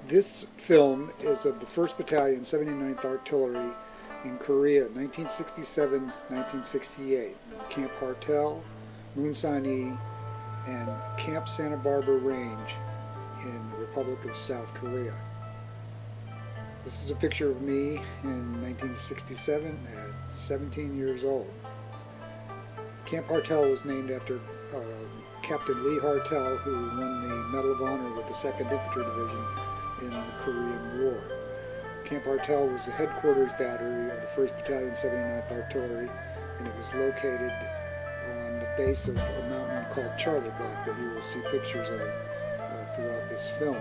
This film is of the 1st Battalion, 79th Artillery in Korea, 1967-1968. Camp Hartel, Moonsani, and Camp Santa Barbara Range in the Republic of South Korea. This is a picture of me in 1967 at 17 years old. Camp Hartel was named after Captain Lee Hartel, who won the Medal of Honor with the 2nd Infantry Division in the Korean War. Camp Hartel was the headquarters battery of the 1st Battalion, 79th Artillery, and it was located on the base of a mountain called Charlie Block that you will see pictures of throughout this film.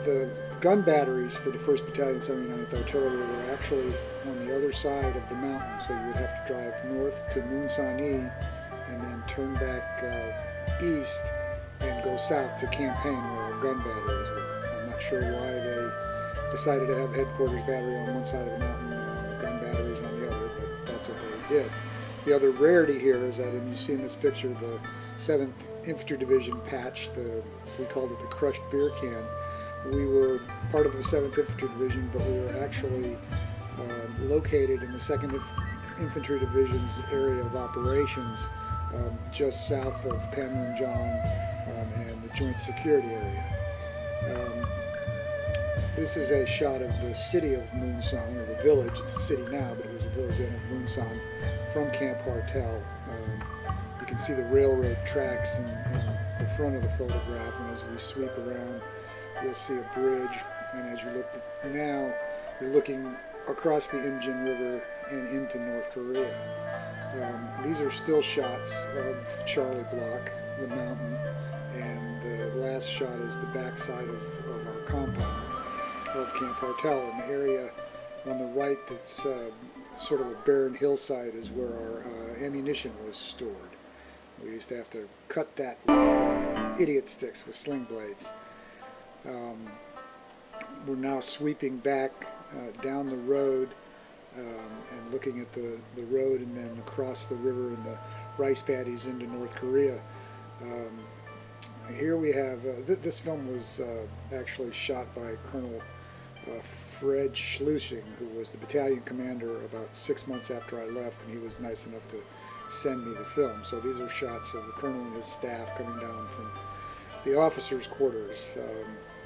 The gun batteries for the 1st Battalion, 79th Artillery were actually on the other side of the mountain, so you would have to drive north to Moonsani and then turn back east and go south to Campaign where our gun batteries were. I'm not sure why they decided to have headquarters battery on one side of the mountain and the gun batteries on the other, but that's what they did. The other rarity here is that, and you see in this picture, the 7th Infantry Division patch, we called it the crushed beer can. We were part of the 7th Infantry Division, but we were actually located in the 2nd Infantry Division's area of operations, just south of Panmunjom and the Joint Security area. This is a shot of the city of Moonsan, or the village. It's a city now, but it was a village in Moonsan from Camp Hartel. You can see the railroad tracks in the front of the photograph, and as we sweep around, you'll see a bridge. And as you look now, you're looking across the Imjin River and into North Korea. These are still shots of Charlie Block, the mountain, and the last shot is the backside of our compound of Camp Hartel. And the area on the right that's sort of a barren hillside is where our ammunition was stored. We used to have to cut that with idiot sticks with sling blades. We're now sweeping back down the road and looking at the road and then across the river and the rice paddies into North Korea. Here we have, this film was actually shot by Colonel Fred Schlusing, who was the battalion commander about 6 months after I left, and he was nice enough to send me the film. So these are shots of the colonel and his staff coming down from the officers' quarters,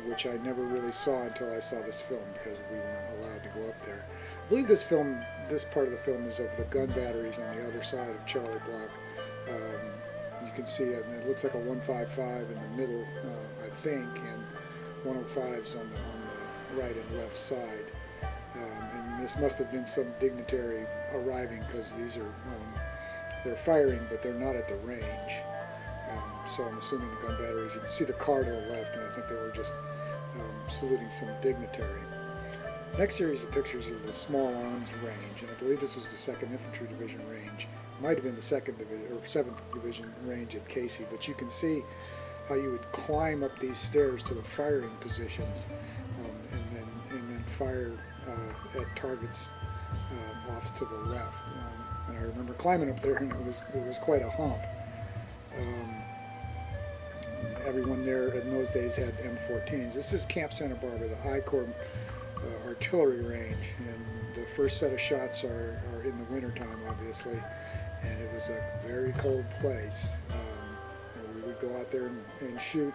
which I never really saw until I saw this film because we weren't allowed to go up there. I believe this part of the film is of the gun batteries on the other side of Charlie Block. You can see it, and it looks like a 155 in the middle, I think, and 105s on the right and left side. And this must have been some dignitary arriving, because these are they're firing, but they're not at the range. So I'm assuming the gun batteries. You can see the car to the left, and I think they were just saluting some dignitary. Next series of pictures are the small arms range, and I believe this was the 2nd Infantry Division range. It might have been the 2nd Division or 7th Division range at Casey, but you can see how you would climb up these stairs to the firing positions, and then fire at targets off to the left. And I remember climbing up there, and it was quite a hump. Everyone there in those days had M14s. This is Camp Santa Barbara, the I Corps artillery range, and the first set of shots are in the wintertime, obviously, and it was a very cold place. We would go out there and shoot.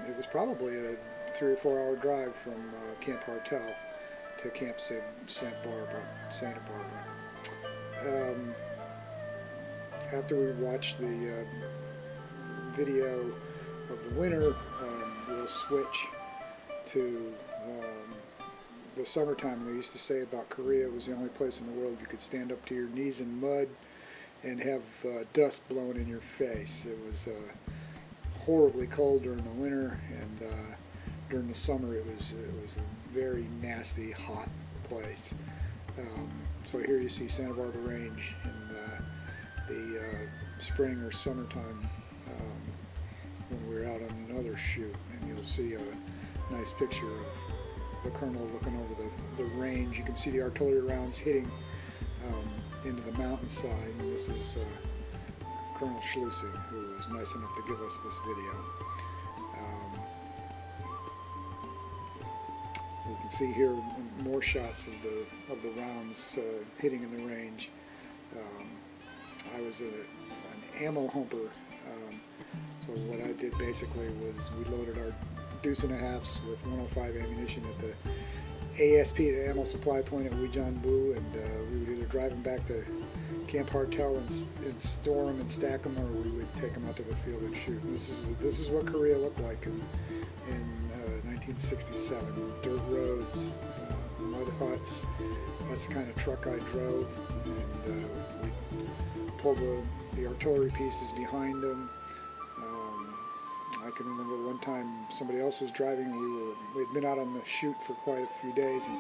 It was probably a 3 or 4 hour drive from Camp Hartel to Camp Santa Barbara. After we watched the video of the winter, we'll switch to the summertime. They used to say about Korea it was the only place in the world you could stand up to your knees in mud and have dust blown in your face. It was horribly cold during the winter, and during the summer it was a very nasty, hot place. So here you see Santa Barbara Range in the spring or summertime when we're out on another shoot, and you'll see a nice picture of the colonel looking over the range. You can see the artillery rounds hitting into the mountainside, and this is Colonel Schlusing, who was nice enough to give us this video. can see here more shots of the rounds hitting in the range. I was an ammo humper, so what I did basically was we loaded our deuce and a halves with 105 ammunition at the ASP, the ammo supply point at Weejongbu, and we would either drive them back to Camp Hartel and store them and stack them, or we would take them out to the field and shoot. And this is what Korea looked like in 1967. Dirt roads, mud huts. That's the kind of truck I drove, and we pulled the artillery pieces behind them. I can remember one time somebody else was driving. We had been out on the shoot for quite a few days, and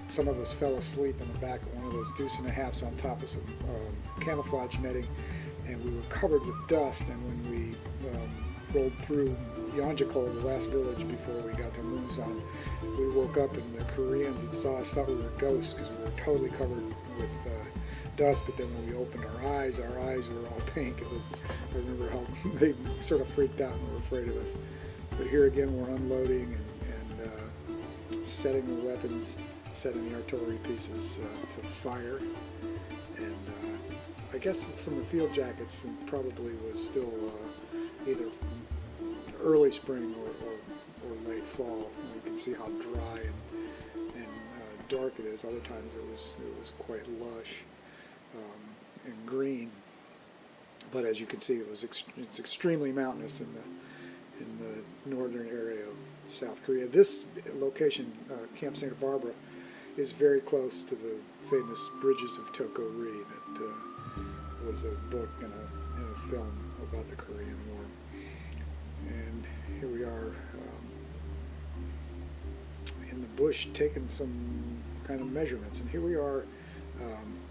some of us fell asleep in the back of one of those deuce and a halves on top of some camouflage netting, and we were covered with dust. And when we rolled through Yeonjikol, the last village before we got to Munsan, we woke up and the Koreans that saw us thought we were ghosts because we were totally covered with dust. But then when we opened our eyes were all pink. I remember how they sort of freaked out and were afraid of us. But here again, we're unloading and setting the weapons, setting the artillery pieces to fire. And I guess from the field jackets, it probably was still either early spring or late fall. You can see how dry and dark it is. Other times it was quite lush and green. But as you can see, it's extremely mountainous in the northern area of South Korea. This location, Camp Santa Barbara, is very close to the famous Bridges of Tokyo-ri that was a book and a film about the Korean War. And here we are in the bush taking some kind of measurements. And here we are.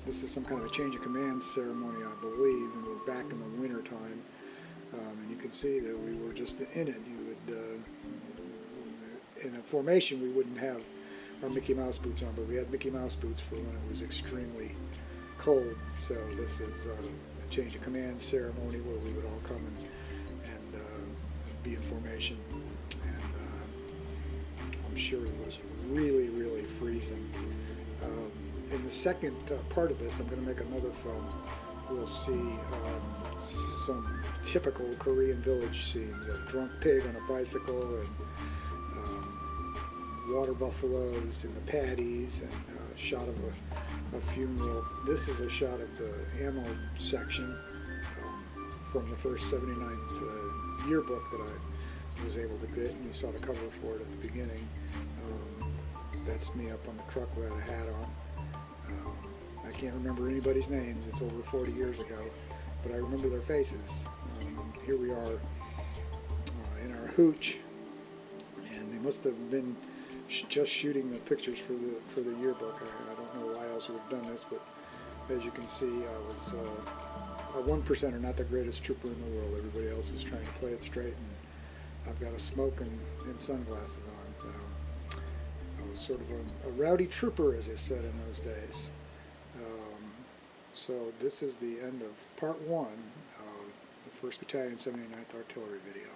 This is some kind of a change of command ceremony, I believe, and we're back in the winter time. And you can see that we were just in it. You would, in a formation, we wouldn't have our Mickey Mouse boots on, but we had Mickey Mouse boots for when it was extremely cold. So this is a change of command ceremony where we would all come and be in formation. And I'm sure it was really, really freezing. In the second part of this, I'm going to make another film. We'll see some typical Korean village scenes: a drunk pig on a bicycle, and water buffaloes in the paddies, and a shot of a funeral. This is a shot of the ammo section from the first 79th yearbook that I was able to get, and you saw the cover for it at the beginning. That's me up on the truck without a hat on. I can't remember anybody's names. It's over 40 years ago, but I remember their faces. Here we are in our hooch, and they must have been just shooting the pictures for the yearbook. I don't know why else we would have done this, but as you can see, I was a 1%er, not the greatest trooper in the world. Everybody else was trying to play it straight, and I've got a smoke and sunglasses on, so I was sort of a rowdy trooper, as they said in those days. So this is the end of part 1 of the 1st Battalion 79th Artillery video.